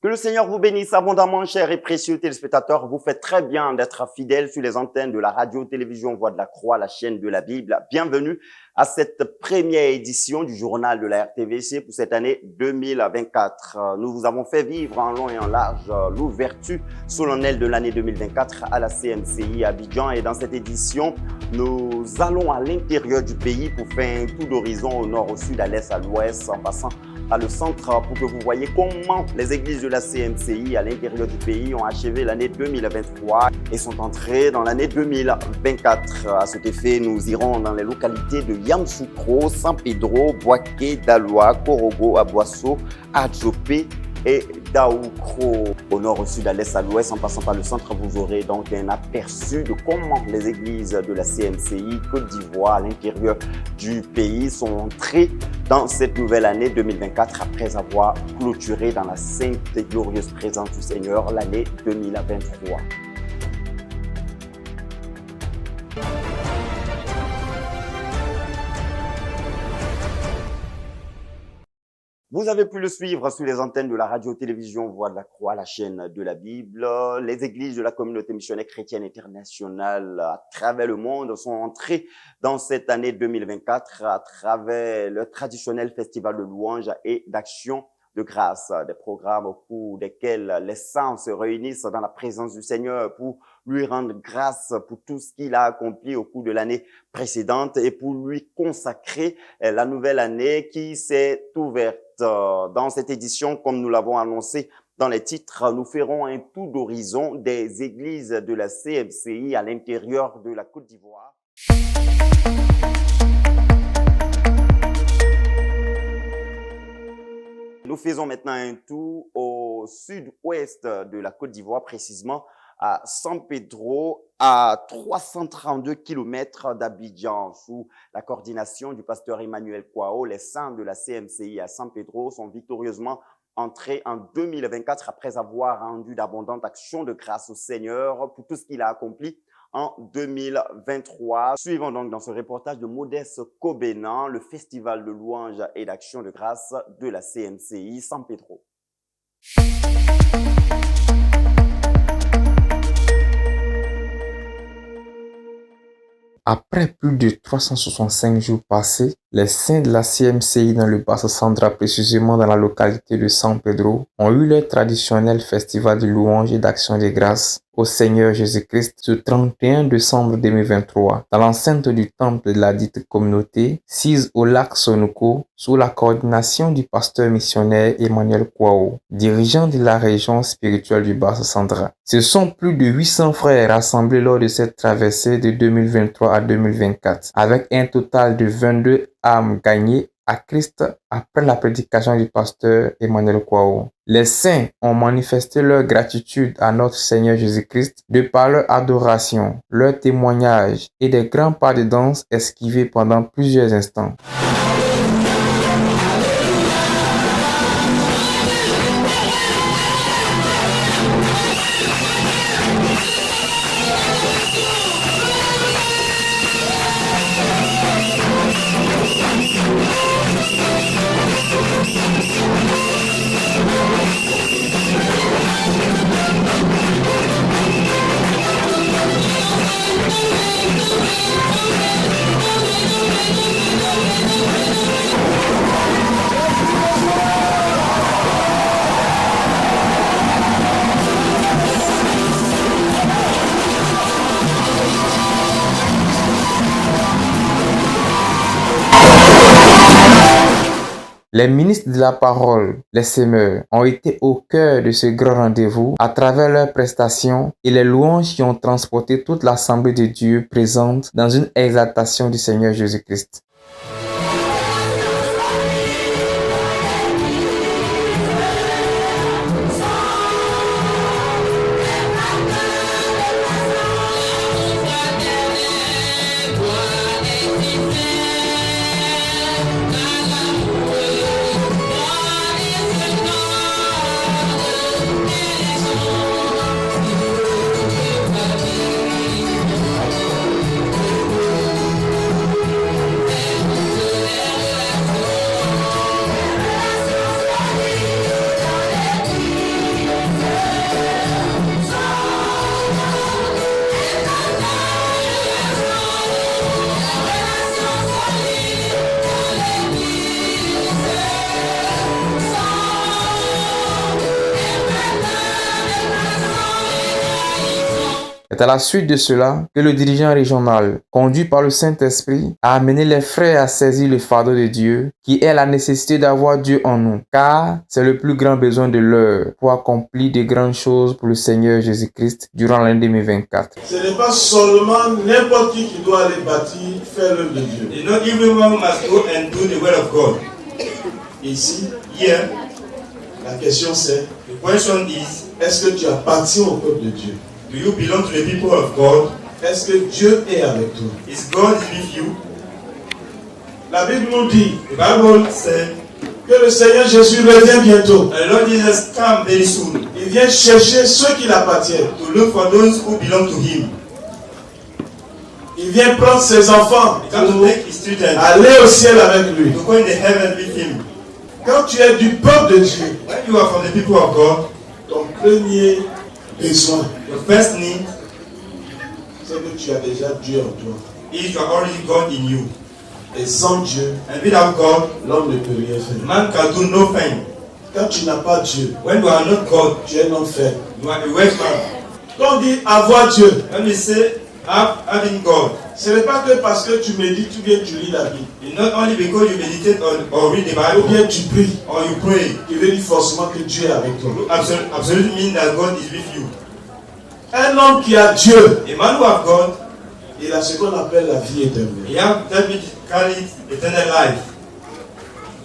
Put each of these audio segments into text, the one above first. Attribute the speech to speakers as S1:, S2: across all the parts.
S1: Que le Seigneur vous bénisse abondamment, chers et précieux téléspectateurs. Vous faites très bien d'être fidèles sur les antennes de la radio-télévision Voix de la Croix, la chaîne de la Bible. Bienvenue à cette première édition du journal de la RTVC pour cette année 2024. Nous vous avons fait vivre en long et en large l'ouverture solennelle de l'année 2024 à la CMCI Abidjan. Et dans cette édition, nous allons à l'intérieur du pays pour faire un tour d'horizon au nord, au sud, à l'est, à l'ouest, en passant à le centre pour que vous voyez comment les églises de la CMCI à l'intérieur du pays ont achevé l'année 2023 et sont entrées dans l'année 2024. À cet effet, nous irons dans les localités de Yamoussoukro, San Pedro, Boaké, Daloa, Korogo, Aboasso, Adjopé et Daoukro. Au nord, au sud, à l'est, à l'ouest, en passant par le centre, vous aurez donc un aperçu de comment les églises de la CMCI Côte d'Ivoire à l'intérieur du pays sont entrées dans cette nouvelle année 2024 après avoir clôturé dans la sainte et glorieuse présence du Seigneur l'année 2023. Vous avez pu le suivre sur les antennes de la radio-télévision Voix de la Croix, la chaîne de la Bible. Les églises de la communauté missionnaire chrétienne internationale à travers le monde sont entrées dans cette année 2024 à travers le traditionnel festival de louanges et d'action de grâce, des programmes au cours desquels les saints se réunissent dans la présence du Seigneur pour lui rendre grâce pour tout ce qu'il a accompli au cours de l'année précédente et pour lui consacrer la nouvelle année qui s'est ouverte. Dans cette édition, comme nous l'avons annoncé dans les titres, nous ferons un tour d'horizon des églises de la CMCI à l'intérieur de la Côte d'Ivoire. Nous faisons maintenant un tour au sud-ouest de la Côte d'Ivoire, précisément à San Pedro, à 332 km d'Abidjan. Sous la coordination du pasteur Emmanuel Kwao, les saints de la CMCI à San Pedro sont victorieusement entrés en 2024 après avoir rendu d'abondantes actions de grâce au Seigneur pour tout ce qu'il a accompli en 2023. Suivons donc dans ce reportage de Modeste Kobenan le festival de louanges et d'action de grâce de la CMCI San Pedro.
S2: Après plus de 365 jours passés, les saints de la CMCI dans le Bassa-Sandra, précisément dans la localité de San Pedro, ont eu leur traditionnel festival de louanges et d'action de grâce au Seigneur Jésus-Christ ce 31 décembre 2023 dans l'enceinte du temple de la dite communauté, sise au lac Sonoko, sous la coordination du pasteur missionnaire Emmanuel Kwao, dirigeant de la région spirituelle du Bassa-Sandra. Ce sont plus de 800 frères rassemblés lors de cette traversée de 2023 à 2024, avec un total de 22 âmes gagnées à Christ après la prédication du pasteur Emmanuel Kwao. Les saints ont manifesté leur gratitude à notre Seigneur Jésus-Christ de par leur adoration, leur témoignage et des grands pas de danse esquivés pendant plusieurs instants. Les ministres de la parole, les semeurs, ont été au cœur de ce grand rendez-vous à travers leurs prestations et les louanges qui ont transporté toute l'assemblée de Dieu présente dans une exaltation du Seigneur Jésus-Christ. C'est à la suite de cela que le dirigeant régional, conduit par le Saint-Esprit, a amené les frères à saisir le fardeau de Dieu, qui est la nécessité d'avoir Dieu en nous, car c'est le plus grand besoin de l'heure pour accomplir de grandes choses pour le Seigneur Jésus-Christ durant l'année 2024.
S3: Ce n'est pas seulement n'importe qui doit aller bâtir, faire l'œuvre de Dieu.
S4: Not everyone must go and do the word of God.
S3: Ici,
S4: Here,
S3: la question c'est,
S4: the question is,
S3: est-ce que tu appartiens au peuple de Dieu?
S4: do you belong to the people of God?
S3: Est-ce que Dieu est avec toi?
S4: Is God with you?
S3: La Bible nous dit
S4: The Bible said,
S3: que le Seigneur Jésus revient bientôt.
S4: the Lord Jesus come very soon
S3: Il vient chercher ceux qui l'appartiennent.
S4: to look for those who belong to Him.
S3: Il vient prendre ses enfants
S4: He come to
S3: pour
S4: take His children
S3: aller au ciel avec lui.
S4: to go in the heaven with Him.
S3: Quand tu es du peuple de Dieu,
S4: When you are from the people of God,
S3: ton premier besoin,
S4: your first need
S3: c'est que tu as déjà Dieu en toi.
S4: is you are already God in you.
S3: Et sans Dieu,
S4: And without God,
S3: l'homme ne peut rien faire.
S4: man can do no thing.
S3: Quand tu n'as pas Dieu,
S4: When you are not God,
S3: tu es un homme faible.
S4: you are a weak man.
S3: Quand on dit avoir Dieu,
S4: When we say having God,
S3: ce n'est pas que parce que tu médites ou bien tu lis la Bible,
S4: it's not only because you meditate or read the
S3: ou
S4: Bible
S3: bien tu pries,
S4: or you pray.
S3: qui veut dire forcément que Dieu est avec toi.
S4: Absolutely mean that God is with you.
S3: Un homme qui a Dieu,
S4: A man who have God,
S3: il a ce qu'on appelle la vie éternelle.
S4: he have that which carry eternal life.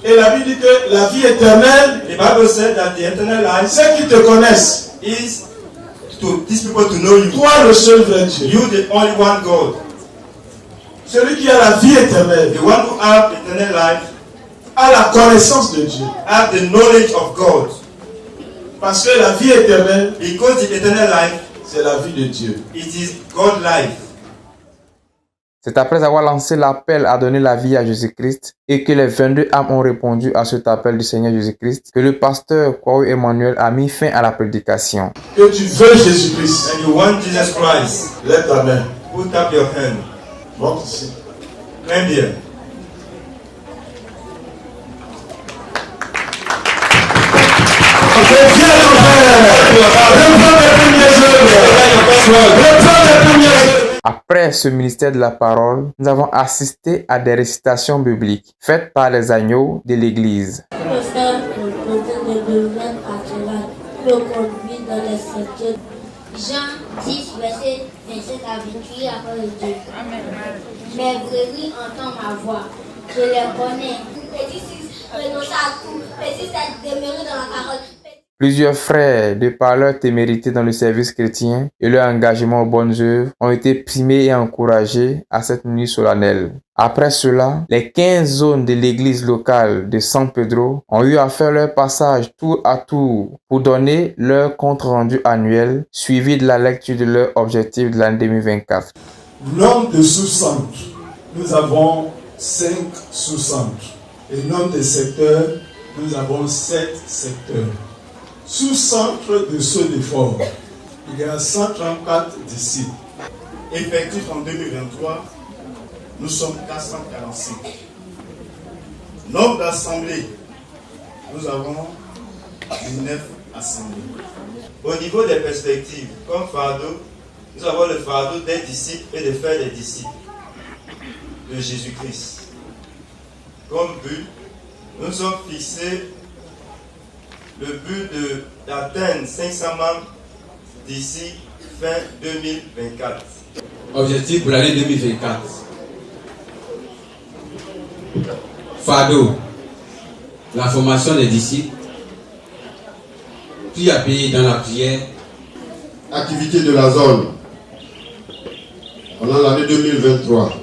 S3: Et la Bible dit que la vie éternelle,
S4: The Bible said that the eternal life
S3: ceux qui te connaissent,
S4: is to these people to know you.
S3: toi le seul vrai Dieu.
S4: You the only one God.
S3: Celui qui a la vie éternelle,
S4: The one who have eternal life
S3: a la connaissance de Dieu.
S4: have the knowledge of God.
S3: Parce que la vie éternelle,
S4: Because the eternal life,
S3: c'est la vie de Dieu.
S4: it is God life.
S2: C'est après avoir lancé l'appel à donner la vie à Jésus-Christ et que les 22 âmes ont répondu à cet appel du Seigneur Jésus-Christ que le pasteur Kwao Emmanuel a mis fin à la prédication.
S3: Que tu veux Jésus-Christ,
S4: And you want Jesus Christ,
S3: lève ta main.
S4: put up your hand.
S3: Monte ici.
S4: Come here.
S3: Viens ton Père. Reprends les premières œuvres. Reprends les premières œuvres.
S2: Après ce ministère de la parole, nous avons assisté à des récitations bibliques faites par les agneaux de l'Église.
S5: Le frère le côté de domaine pastoral le conduit dans les secteurs. Jean 10, verset 27 à 28, la parole de Dieu. Mes brebis entendent ma voix. Je les connais. Petit 6, renoncer à tout. Petit 7, demeurer dans la parole.
S2: Plusieurs frères, de par leur témérité dans le service chrétien et leur engagement aux bonnes œuvres, ont été primés et encouragés à cette nuit solennelle. Après cela, les 15 zones de l'église locale de San Pedro ont eu à faire leur passage tour à tour pour donner leur compte-rendu annuel, suivi de la lecture de leur objectif de l'année 2024.
S6: Nombre de sous-centres, nous avons 5 sous-centres. Et nombre de secteurs, nous avons 7 secteurs. Sous-centre de ceux d'effort, il y a 134 disciples.
S7: Effectif en 2023, nous sommes 445. Nombre d'assemblées, nous avons 19 assemblées.
S4: Au niveau des perspectives, comme fardeau, nous avons le fardeau des disciples et de faire des disciples de Jésus-Christ. Comme but, nous sommes fixés le but d'atteindre 500 membres d'ici fin 2024.
S8: Objectif pour l'année 2024. Fardeau, la formation des disciples, puis à payer dans la prière.
S9: Activité de la zone pendant l'année 2023.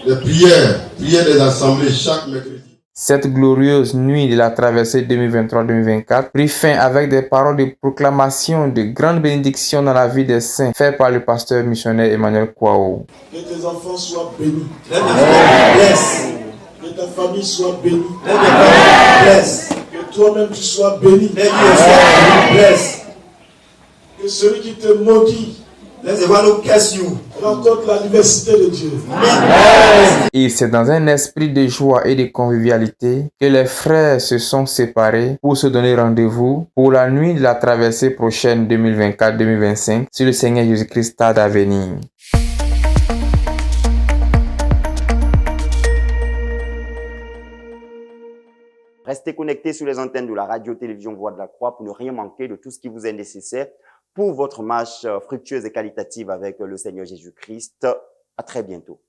S9: Les prières des assemblées chaque mercredi.
S2: Cette glorieuse nuit de la traversée 2023-2024 prit fin avec des paroles de proclamation de grandes bénédictions dans la vie des saints faites par le pasteur missionnaire Emmanuel Kwao.
S3: Que tes enfants soient bénis.
S4: Let the people bless.
S3: Que ta famille soit bénie.
S4: Let the people bless.
S3: Que toi-même tu sois béni.
S4: Let yourself be blessed.
S3: Que celui qui te maudit
S4: Les évanouis cassent-you.
S6: Rencontre la diversité de Dieu.
S2: Et c'est dans un esprit de joie et de convivialité que les frères se sont séparés pour se donner rendez-vous pour la nuit de la traversée prochaine 2024-2025 si le Seigneur Jésus-Christ tarde à venir.
S1: Restez connectés sur les antennes de la radio-télévision Voix de la Croix pour ne rien manquer de tout ce qui vous est nécessaire pour votre marche fructueuse et qualitative avec le Seigneur Jésus-Christ. À très bientôt.